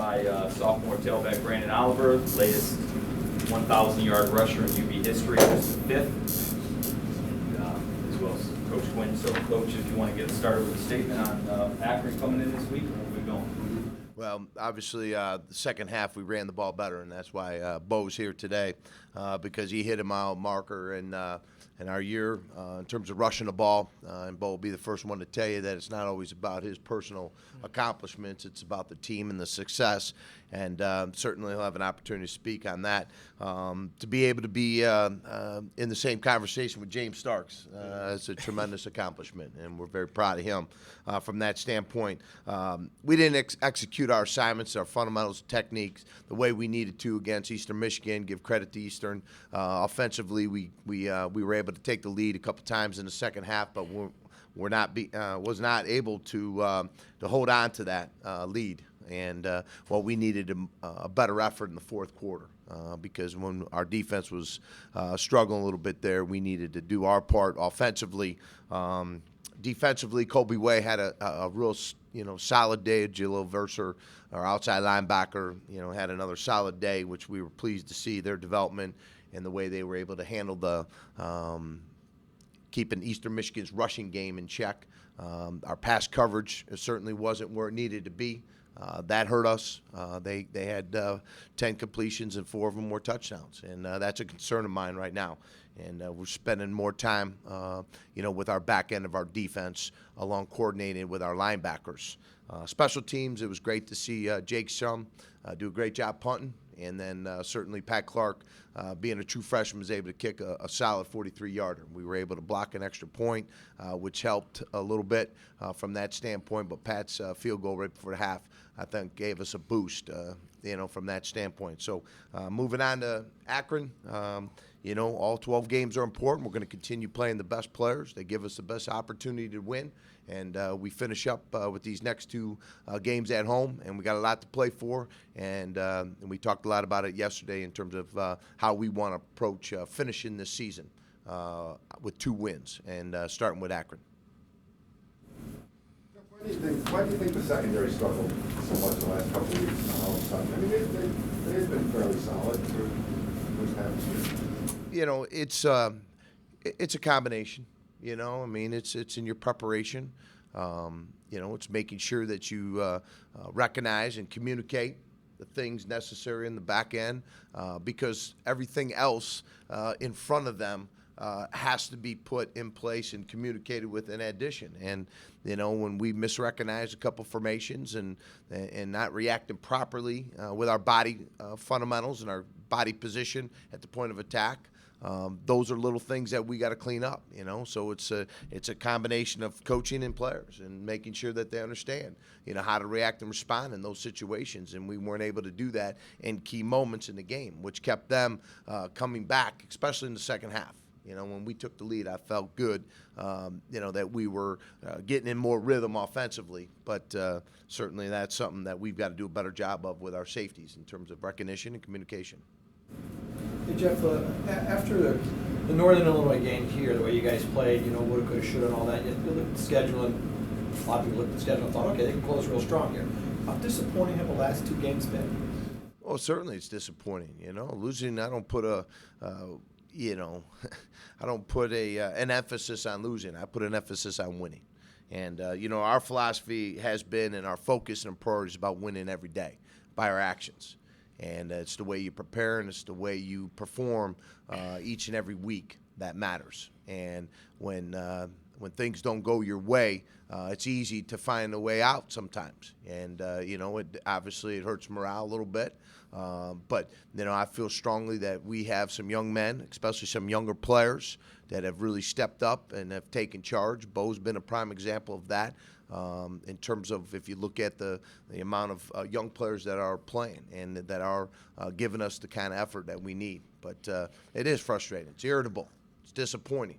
by sophomore tailback Brandon Oliver, latest 1,000-yard rusher in UB history, was the fifth, and, as well as Coach Quinn. So, Coach, if you want to get started with a statement on Akron coming in this week, where are we going? Well, obviously, the second half we ran the ball better, and that's why Bo's here today, because he hit a mile marker in our year in terms of rushing the ball. And Bo will be the first one to tell you that it's not always about his personal accomplishments; it's about the team and the success. And certainly he'll have an opportunity to speak on that. To be able to be in the same conversation with James Starks is a tremendous accomplishment, and we're very proud of him from that standpoint. We didn't execute our assignments, our fundamentals, techniques, the way we needed to against Eastern Michigan. Give credit to Eastern. Offensively, we were able to take the lead a couple times in the second half, but was not able to hold on to that lead. And we needed a better effort in the fourth quarter because when our defense was struggling a little bit there, we needed to do our part offensively. Defensively, Colby Way had a real solid day. Jalil Verser, our outside linebacker, had another solid day, which we were pleased to see their development and the way they were able to handle the keeping Eastern Michigan's rushing game in check. Our pass coverage certainly wasn't where it needed to be. That hurt us. They had 10 completions and 4 of them were touchdowns, and that's a concern of mine right now. And we're spending more time, with our back end of our defense, along coordinating with our linebackers. Special teams, it was great to see Jake Shum do a great job punting. And then certainly Pat Clark, being a true freshman, was able to kick a solid 43-yarder. We were able to block an extra point, which helped a little bit from that standpoint. But Pat's field goal right before the half, I think, gave us a boost, from that standpoint. So moving on to Akron, all 12 games are important. We're going to continue playing the best players. They give us the best opportunity to win. And we finish up with these next 2 games at home, and we got a lot to play for. And we talked a lot about it yesterday in terms of how we want to approach finishing this season with 2 wins and starting with Akron. Why do you think the secondary struggled so much the last couple of weeks? All of a sudden, I mean, they've been fairly solid for the first half of the year. It's a combination. It's in your preparation. It's making sure that you recognize and communicate the things necessary in the back end because everything else in front of them has to be put in place and communicated with in addition. And, when we misrecognize a couple formations and not reacting properly with our body fundamentals and our body position at the point of attack, those are little things that we got to clean up, So it's a combination of coaching and players and making sure that they understand, how to react and respond in those situations. And we weren't able to do that in key moments in the game, which kept them coming back, especially in the second half. When we took the lead, I felt good, that we were getting in more rhythm offensively. But certainly that's something that we've got to do a better job of with our safeties in terms of recognition and communication. Hey Jeff, after the Northern Illinois game here, the way you guys played, woulda, coulda, shoulda, and all that, you looked at the schedule, and a lot of people looked at the schedule and thought, okay, they can close real strong here. How disappointing have the last 2 games been? Well, certainly it's disappointing. Losing, I don't put an emphasis on losing. I put an emphasis on winning. And, our philosophy has been and our focus and priority is about winning every day by our actions. And it's the way you prepare and it's the way you perform each and every week that matters. And when things don't go your way, it's easy to find a way out sometimes. And, obviously it hurts morale a little bit. But I feel strongly that we have some young men, especially some younger players, that have really stepped up and have taken charge. Bo's been a prime example of that. In terms of if you look at the amount of young players that are playing and that are giving us the kind of effort that we need. But it is frustrating. It's irritable. It's disappointing.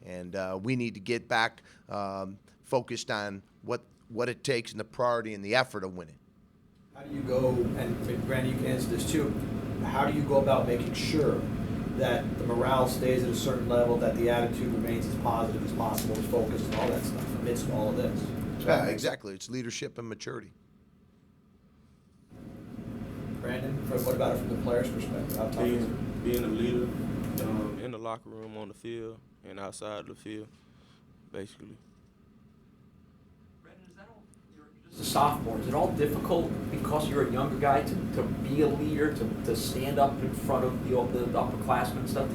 And we need to get back focused on what it takes and the priority and the effort of winning. How do you go, and Brandon, you can answer this too, how do you go about making sure that the morale stays at a certain level, that the attitude remains as positive as possible, as focused and all that stuff amidst all of this? Yeah, exactly. It's leadership and maturity. What about it from the player's perspective? How tough is it? Being a leader in the locker room, on the field, and outside of the field, basically. Brandon, is that all, you're just a sophomore, is it all difficult because you're a younger guy to be a leader, to stand up in front of the upperclassmen and stuff?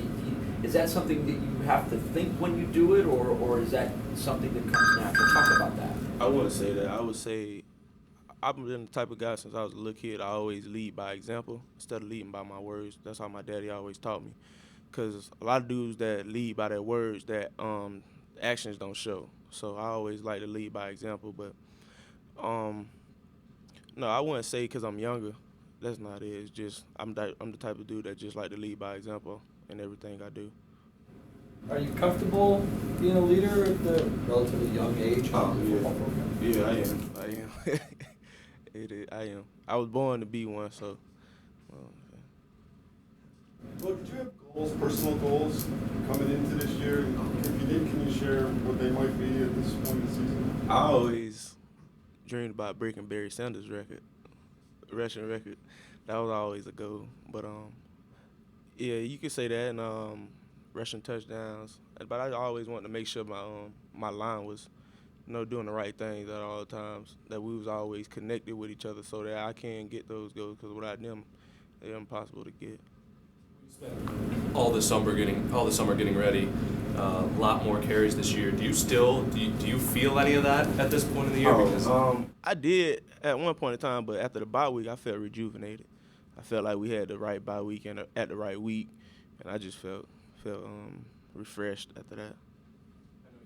Is that something that you have to think when you do it, or is that something that comes natural? Talk about that. I wouldn't say that. I would say I've been the type of guy since I was a little kid. I always lead by example instead of leading by my words. That's how my daddy always taught me. Because a lot of dudes that lead by their words, that actions don't show. So I always like to lead by example. But no, I wouldn't say because I'm younger. That's not it. It's just I'm the type of dude that just like to lead by example in everything I do. Are you comfortable being a leader at the relatively young age Oh, of the yeah. football program? Yeah, I am. It is. I am. I was born to be one, so. Well, did you have goals, personal goals, coming into this year? If you did, can you share what they might be at this point in the season? I always dreamed about breaking Barry Sanders' rushing record. That was always a goal. But yeah, you could say that, and rushing touchdowns. But I always wanted to make sure my line was, doing the right things at all times. That we was always connected with each other, so that I can get those goals. Because without them, they're impossible to get. All the summer getting ready, a lot more carries this year. Do you feel any of that at this point in the year? I did at one point in time, but after the bye week, I felt rejuvenated. I felt like we had the right bye week and at the right week, and I just felt refreshed after that.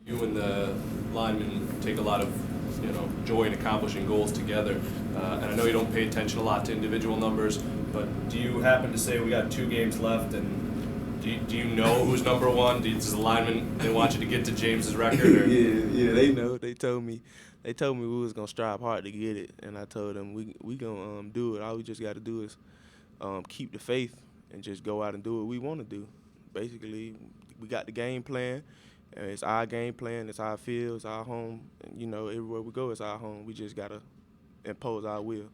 You and the linemen take a lot of joy in accomplishing goals together, and I know you don't pay attention a lot to individual numbers, but do you happen to say we got 2 games left, and do you know who's number one? Does the lineman, they want you to get to James's record? Or? Yeah, they know. They told me we was gonna strive hard to get it, and I told them we gonna do it. All we just got to do is keep the faith and just go out and do what we want to do. Basically, we got the game plan. And it's our game plan, it's our field, it's our home. And, everywhere we go, it's our home. We just got to impose our will.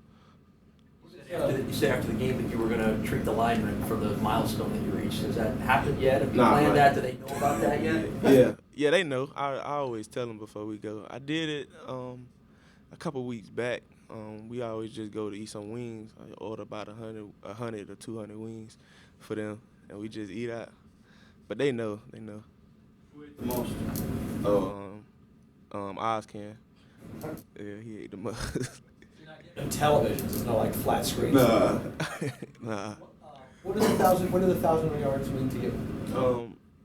You said after the game that you were going to treat the linemen for the milestone that you reached. Has that happened yet? Have you Nah, planned man. that? Do they know about that yet? Yeah, they know. I always tell them before we go. I did it a couple weeks back. We always just go to eat some wings. I order about 100 or 200 wings for them, and we just eat out. But they know. The most. Oz can. Yeah, he ate the most. And televisions, it's not like flat screens. Nah. What do the 1,000 yards mean to you?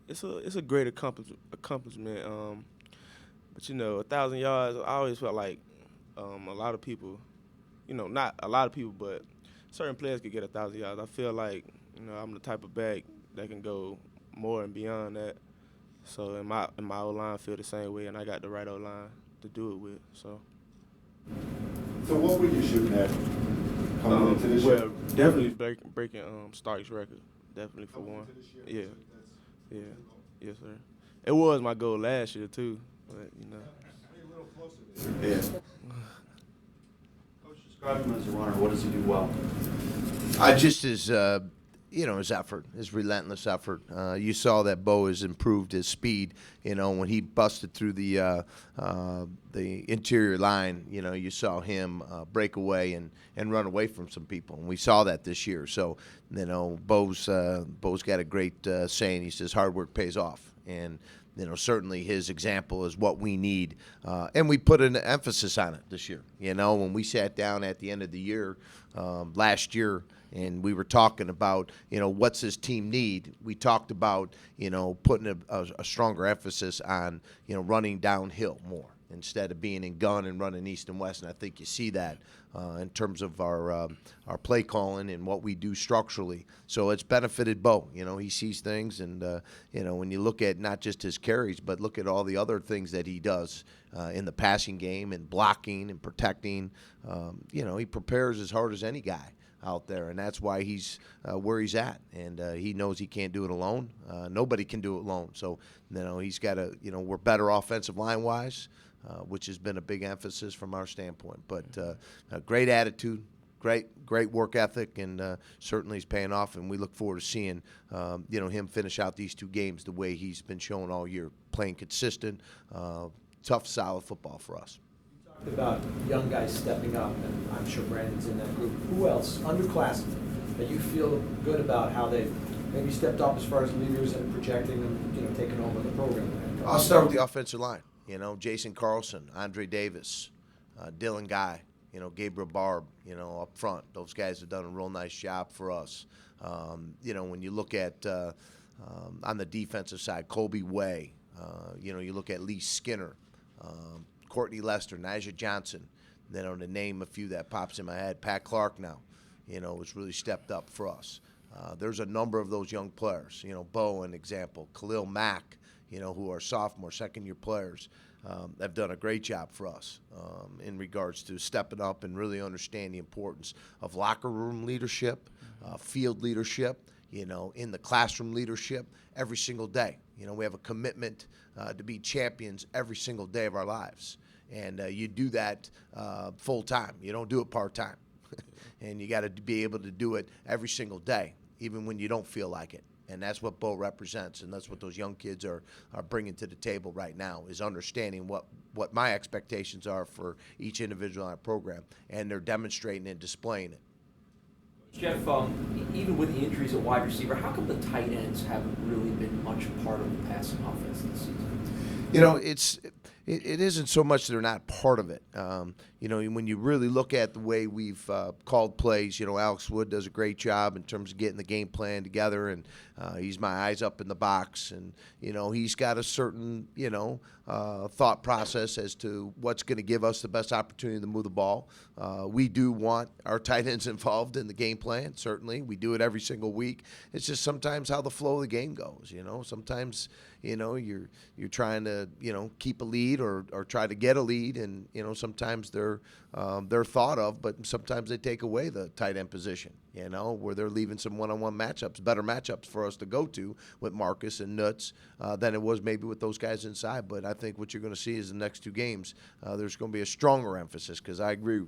It's a great accomplishment. But 1,000 yards, I always felt like a lot of people, not a lot of people, but certain players could get 1,000 yards. I feel like I'm the type of back that can go more and beyond that. So in my O-line feel the same way, and I got the right O-line to do it with. So what were you shooting at coming into this year? well, definitely breaking Stark's record, definitely for Coming one. into this year, Yeah, so yeah, yes sir. It was my goal last year too, but Maybe a little closer this year. Yeah. Coach, describe him as a runner. What does he do well? Just his effort, his relentless effort. You saw that Bo has improved his speed. When he busted through the interior line, you saw him break away and run away from some people, and we saw that this year. So, Bo's got a great saying. He says, "Hard work pays off," and certainly his example is what we need, and we put an emphasis on it this year. When we sat down at the end of the year last year. And we were talking about, what's his team need. We talked about, putting a stronger emphasis on, running downhill more instead of being in gun and running east and west. And I think you see that in terms of our play calling and what we do structurally. So it's benefited Bo. He sees things, and when you look at not just his carries, but look at all the other things that he does in the passing game and blocking and protecting. He prepares as hard as any guy out there, and that's why he's where he's at, and he knows he can't do it alone. Nobody can do it alone. So he's got to, we're better offensive line wise, which has been a big emphasis from our standpoint. But a great attitude, great work ethic, and certainly he's paying off. And we look forward to seeing him finish out these 2 games the way he's been showing all year, playing consistent, tough, solid football for us. You talked about young guys stepping up, and I'm sure Brandon's in that group. Who else, underclassmen, that you feel good about how they've maybe stepped up as far as leaders and projecting them, taking over the program? I'll start with the offensive line. Jason Carlson, Andre Davis, Dylan Guy, Gabriel Barb, up front. Those guys have done a real nice job for us. When you look at on the defensive side, Colby Way, you look at Lee Skinner, Courtney Lester, Nigel Johnson. Then to name a few that pops in my head, Pat Clark now, has really stepped up for us. There's a number of those young players. Bo, an example, Khalil Mack, who are sophomore, second-year players, have done a great job for us in regards to stepping up and really understanding the importance of locker room leadership, field leadership, in the classroom leadership every single day. We have a commitment to be champions every single day of our lives. And you do that full-time. You don't do it part-time. And you got to be able to do it every single day, even when you don't feel like it. And that's what Bo represents, and that's what those young kids are bringing to the table right now, is understanding what my expectations are for each individual on our program, and they're demonstrating and displaying it. Jeff, even with the injuries at wide receiver, how come the tight ends haven't really been much part of the passing offense this season? It isn't so much they're not part of it. When you really look at the way we've called plays, Alex Wood does a great job in terms of getting the game plan together, and he's my eyes up in the box, and he's got a certain thought process as to what's going to give us the best opportunity to move the ball. We do want our tight ends involved in the game plan. Certainly, we do it every single week. It's just sometimes how the flow of the game goes. Sometimes you're trying to keep a lead or try to get a lead, and sometimes they're thought of, but sometimes they take away the tight end position, where they're leaving some one-on-one matchups, better matchups for us to go to with Marcus and Nuts than it was maybe with those guys inside. But I think what you're going to see is the next 2 games, there's going to be a stronger emphasis, because I agree,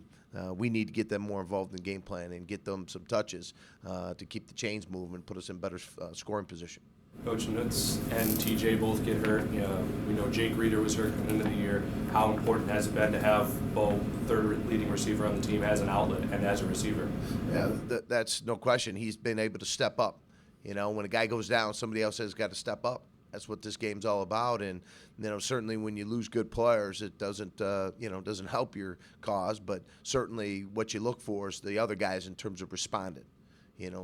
we need to get them more involved in the game plan and get them some touches to keep the chains moving and put us in better scoring position. Coach Nutz and TJ both get hurt. We know Jake Reeder was hurt at the end of the year. How important has it been to have Bo, third leading receiver on the team, as an outlet and as a receiver? Yeah, that's no question. He's been able to step up. When a guy goes down, somebody else has got to step up. That's what this game's all about. And certainly when you lose good players, it doesn't doesn't help your cause. But certainly what you look for is the other guys in terms of responding.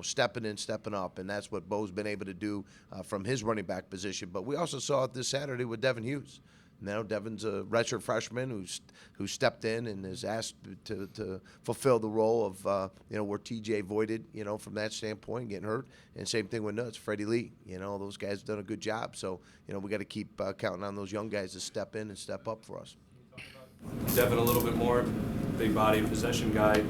Stepping in, stepping up, and that's what Bo's been able to do from his running back position. But we also saw it this Saturday with Devin Hughes. Devin's a redshirt freshman who stepped in and is asked to fulfill the role of where TJ voided, from that standpoint, getting hurt. And same thing with Nuts, Freddie Lee. Those guys have done a good job. So we got to keep counting on those young guys to step in and step up for us. Devin a little bit more, big body possession guy.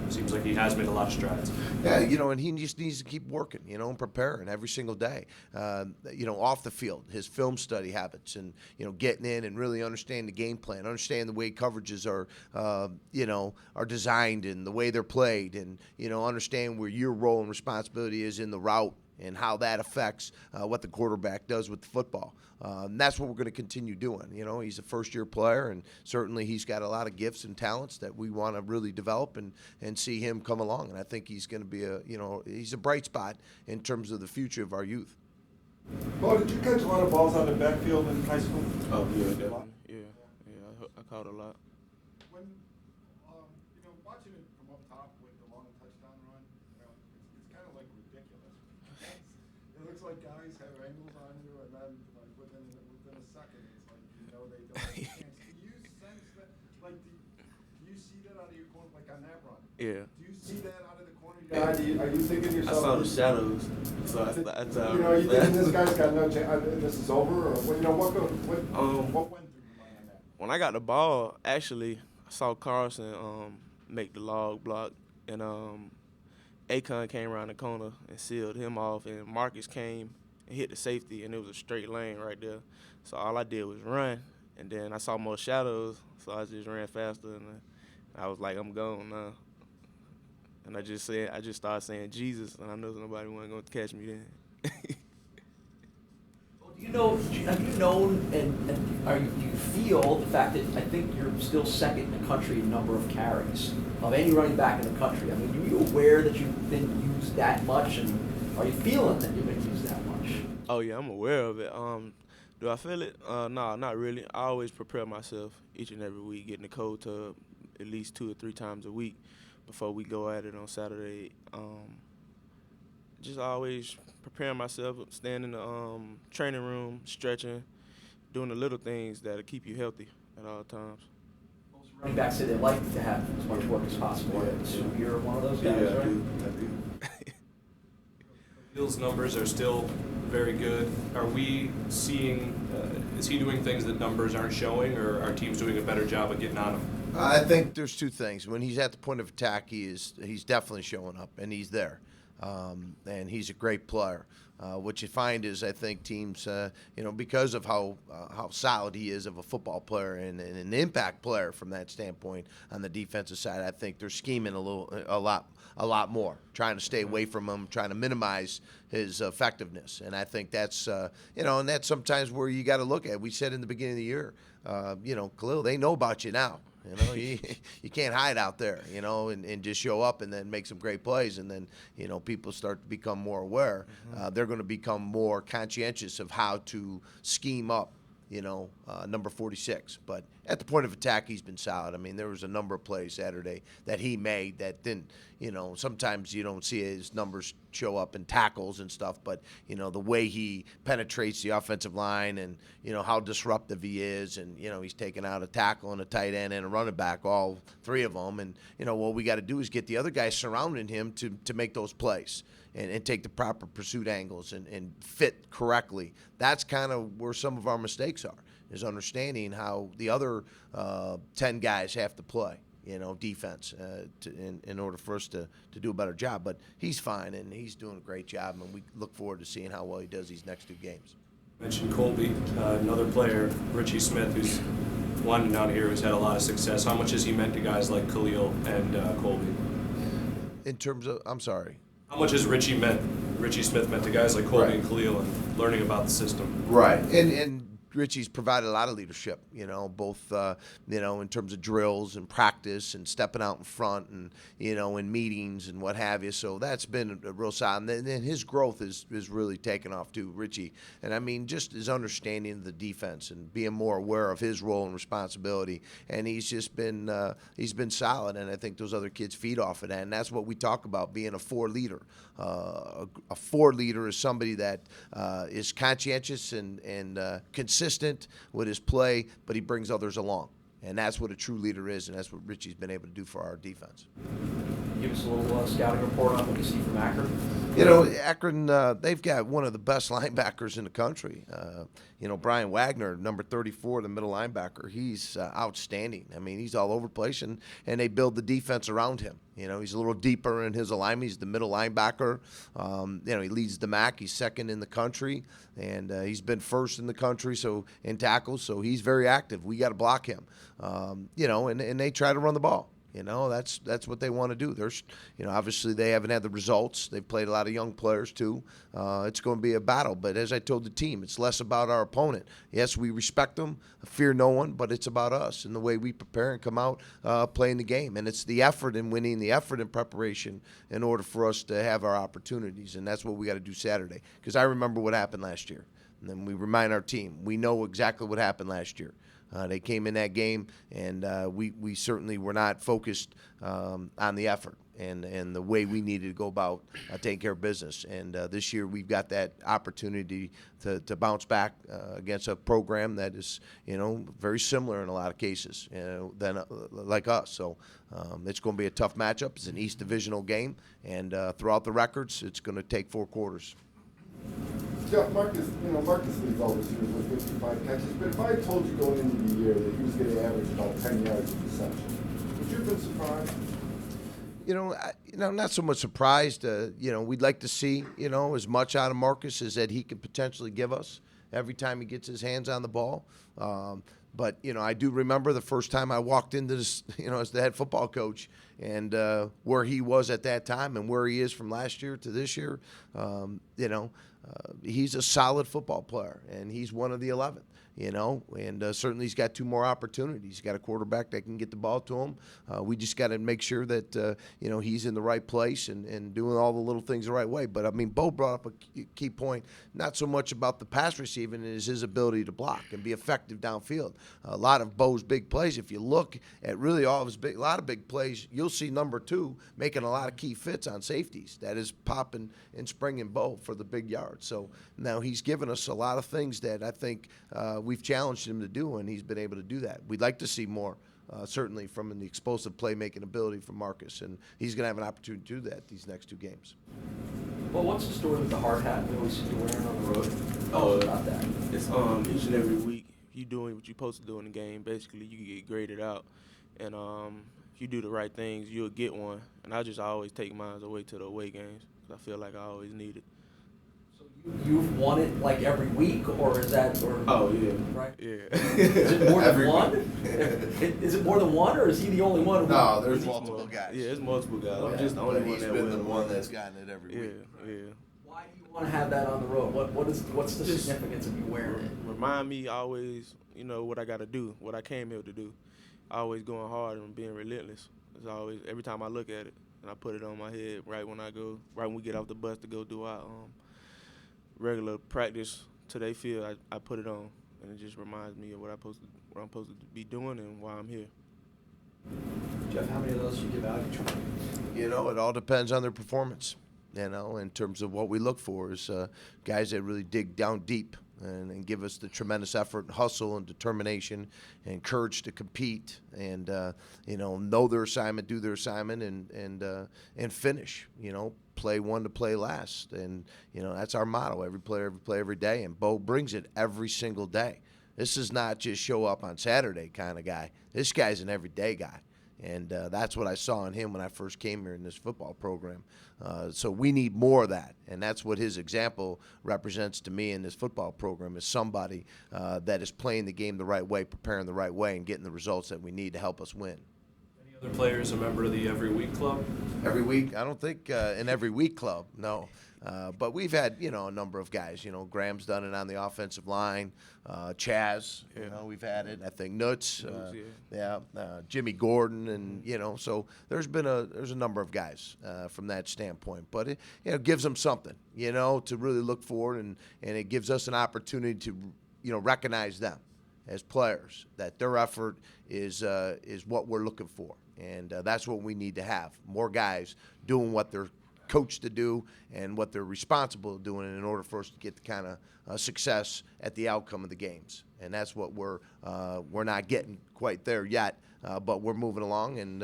Seems like he has made a lot of strides. Yeah, and he just needs to keep working, and preparing every single day. Off the field, his film study habits, and getting in and really understanding the game plan, understand the way coverages are designed and the way they're played, and understand where your role and responsibility is in the route, and how that affects what the quarterback does with the football. And that's what we're going to continue doing. He's a first-year player, and certainly he's got a lot of gifts and talents that we want to really develop and see him come along. And I think he's going to be he's a bright spot in terms of the future of our youth. Bo, did you catch a lot of balls out of the backfield in high school? Oh, yeah, definitely. Yeah, I caught a lot. When, watching it from up top with the long touchdown run, it's kind of like ridiculous. It looks like guys have angles on you, and then like within a second, it's like they don't have a chance. Do you sense that? Like, do you see that out of your corner, like on that run? Yeah. Do you see that out of the corner? Are you thinking to I yourself? saw the shadows, so I thought. You thinking this guy's got no chance? This is over, or what went through your mind on that? When I got the ball, actually, I saw Carlson make the log block, and Akon came around the corner and sealed him off, and Marcus came and hit the safety, and it was a straight lane right there. So all I did was run, and then I saw more shadows, so I just ran faster, and I was like, I'm gone now. and I just started saying Jesus, and I know nobody wasn't gonna catch me then. Do you know, have you known, do you feel the fact that I think you're still second in the country in number of carries of any running back in the country? I mean, are you aware that you've been used that much, and are you feeling that you've been used that much? Oh yeah, I'm aware of it. Do I feel it? No, not really. I always prepare myself each and every week, getting the cold tub at least 2 or 3 times a week before we go at it on Saturday. Just always preparing myself, staying in the training room, stretching, doing the little things that'll keep you healthy at all times. Most running backs say they like to have as much work as possible. So you're one of those guys, right? I do. Hill's numbers are still very good. Are we seeing, is he doing things that numbers aren't showing, or are teams doing a better job of getting on him? I think there's 2 things. When he's at the point of attack, he's definitely showing up, and he's there. And he's a great player. What you find is, I think teams, because of how solid he is of a football player and an impact player from that standpoint on the defensive side, I think they're scheming a lot more, trying to stay away from him, trying to minimize his effectiveness. And I think that's, and that's sometimes where you got to look at. We said in the beginning of the year, Khalil, they know about you now. You can't hide out there, and just show up and then make some great plays. And then, people start to become more aware. They're going to become more conscientious of how to scheme up, number 46. But at the point of attack, he's been solid. I mean, there was a number of plays Saturday that he made that didn't, sometimes you don't see his numbers show up in tackles and stuff, but, the way he penetrates the offensive line and, how disruptive he is. And, he's taken out a tackle and a tight end and a running back, all 3 of them. And, what we got to do is get the other guys surrounding him to make those plays. And take the proper pursuit angles and fit correctly. That's kind of where some of our mistakes are, is understanding how the other 10 guys have to play, defense in order for us to do a better job. But he's fine, and he's doing a great job, and we look forward to seeing how well he does these next 2 games. Mentioned Colby, another player, Richie Smith, who's one down here who's had a lot of success. How much has he meant to guys like Khalil and Colby? In terms of, I'm sorry. How much has Richie Smith meant to guys like Colby and Khalil and learning about the system? Right. And Richie's provided a lot of leadership, both, in terms of drills and practice and stepping out in front and, in meetings and what have you. So that's been a real solid. And then his growth is really taken off too, Richie. And I mean, just his understanding of the defense and being more aware of his role and responsibility. And he's just been, he's been solid. And I think those other kids feed off of that. And that's what we talk about, being a 4 leader. A 4 leader is somebody that is conscientious and consistent with his play, but he brings others along. And that's what a true leader is, and that's what Richie's been able to do for our defense. Give us a little scouting report on what you see from Akron. Akron, they've got one of the best linebackers in the country. Brian Wagner, number 34, the middle linebacker, he's outstanding. I mean, he's all over the place, and they build the defense around him. He's a little deeper in his alignment. He's the middle linebacker. He leads the MAC. He's second in the country, and he's been first in the country in tackles, so he's very active. We got to block him. And they try to run the ball. That's what they want to do. There's, obviously they haven't had the results. They've played a lot of young players too. It's going to be a battle. But as I told the team, it's less about our opponent. Yes, we respect them, fear no one, but it's about us and the way we prepare and come out playing the game. And it's the effort in winning, the effort in preparation in order for us to have our opportunities. And that's what we got to do Saturday. Because I remember what happened last year. And then we remind our team, we know exactly what happened last year. They came in that game, and we certainly were not focused on the effort and the way we needed to go about taking care of business. And this year we've got that opportunity to bounce back against a program that is, very similar in a lot of cases than like us. So it's going to be a tough matchup. It's an East Divisional game, and throughout the records, it's going to take 4 quarters. Jeff, Marcus leads all receivers with 55 catches, but if I had told you going into the year that he was going to average about 10 yards of reception, would you have been surprised? Not so much surprised. We'd like to see, as much out of Marcus as that he could potentially give us every time he gets his hands on the ball. But, you know, I do remember the first time I walked into this, you know, as the head football coach, and where he was at that time and where he is from last year to this year. You know, he's a solid football player, and he's one of the 11. You know, and certainly he's got 2 more opportunities. He's got a quarterback that can get the ball to him. We just got to make sure that, you know, he's in the right place and doing all the little things the right way. But, I mean, Bo brought up a key point, not so much about the pass receiving as his ability to block and be effective downfield. A lot of Bo's big plays, if you look at really all of his a lot of big plays, you'll see number 2 making a lot of key fits on safeties. That is popping and springing Bo for the big yards. So now he's given us a lot of things that I think we've challenged him to do, and he's been able to do that. We'd like to see more, certainly, from the explosive playmaking ability from Marcus, and he's going to have an opportunity to do that these next 2 games. Well, what's the story with the hard hat we always see you wearing on the road? Tell us about that. It's each and every week, if you're doing what you're supposed to do in the game, basically you get graded out. And if you do the right things, you'll get one. And I just always take mine away to the away games because I feel like I always need it. You've won it like every week, or is that, or? Oh, yeah. Right? Yeah. Is it more than Every one? week. Is it more than one, or is he the only one? Who No, there's It's multiple guys. Yeah, it's multiple guys. I'm Yeah, just the only But one he's that been the wins. one that's gotten it every Yeah, week. yeah. Why do you want to have that on the road? What's the Just significance of you wearing it? Remind me always, you know, what I got to do, what I came here to do. Always going hard and being relentless. It's always, every time I look at it, and I put it on my head right when we get off the bus to go do our regular practice to their field, I put it on, and it just reminds me of what I'm supposed to be doing and why I'm here. Jeff, how many of those do you give out each one? You know, it all depends on their performance. You know, in terms of what we look for is guys that really dig down deep and give us the tremendous effort, and hustle, and determination, and courage to compete, and you know their assignment, do their assignment, and finish. You know, play one to play last, and you know that's our motto: every player, every day. And Bo brings it every single day. This is not just show up on Saturday kind of guy. This guy's an everyday guy. And that's what I saw in him when I first came here in this football program. So we need more of that. And that's what his example represents to me in this football program, is somebody that is playing the game the right way, preparing the right way, and getting the results that we need to help us win. Any other players a member of the Every Week Club? Every week? I don't think an every week club, no. But we've had, you know, a number of guys. You know, Graham's done it on the offensive line. Chaz, you know, we've had it. I think Nuts, Jimmy Gordon, and you know, so there's a number of guys from that standpoint. But it, you know, gives them something, you know, to really look for, and it gives us an opportunity to, you know, recognize them as players, that their effort is what we're looking for, and that's what we need to have. More guys doing what they're coached to do and what they're responsible to doing in order for us to get the kind of success at the outcome of the games. And that's what we're not getting quite there yet, but we're moving along, and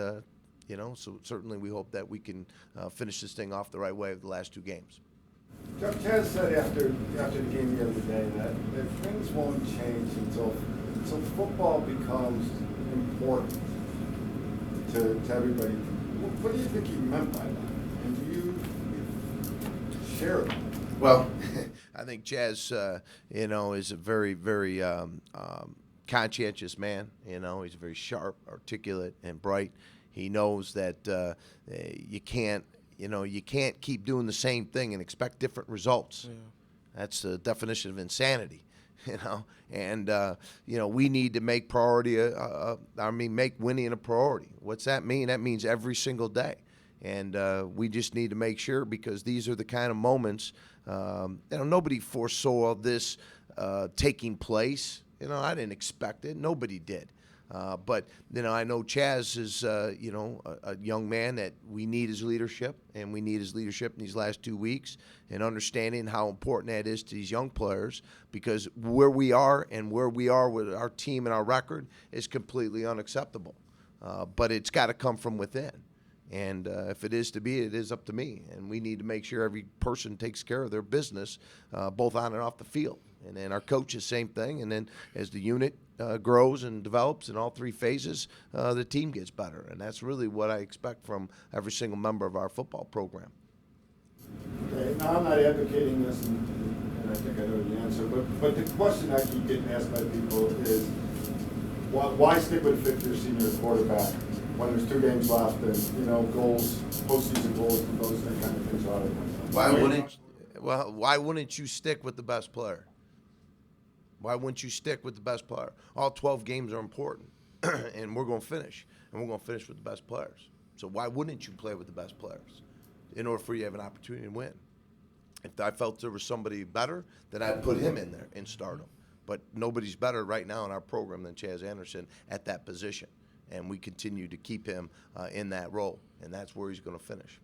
you know, so certainly we hope that we can finish this thing off the right way with the last 2 games. Chaz said after the game the other day that things won't change until football becomes important to everybody. What do you think he meant by that? And do you share that? Well, I think Chaz, you know, is a very, very conscientious man. You know, he's very sharp, articulate, and bright. He knows that you can't keep doing the same thing and expect different results. Yeah. That's the definition of insanity, you know. And you know, we need to make make winning a priority. What's that mean? That means every single day. And we just need to make sure, because these are the kind of moments, you know, nobody foresaw this taking place. You know, I didn't expect it. Nobody did. But, you know, I know Chaz is, you know, a young man that we need his leadership, and we need his leadership in these last 2 weeks, and understanding how important that is to these young players, because where we are with our team and our record is completely unacceptable. But it's got to come from within. And if it is to be, it is up to me. And we need to make sure every person takes care of their business, both on and off the field. And then our coaches, same thing. And then as the unit grows and develops in all 3 phases, the team gets better. And that's really what I expect from every single member of our football program. Okay, now I'm not advocating this, and I think I know the answer, but the question I keep getting asked by people is, why stick with fifth-year senior quarterback when there's 2 games left and, you know, goals, postseason goals, and those kind of things are. Why wouldn't you stick with the best player? Why wouldn't you stick with the best player? All 12 games are important, and we're going to finish, and we're going to finish with the best players. So why wouldn't you play with the best players in order for you to have an opportunity to win? If I felt there was somebody better, then I'd put him in there and start him. But nobody's better right now in our program than Chaz Anderson at that position, and we continue to keep him in that role, and that's where he's going to finish.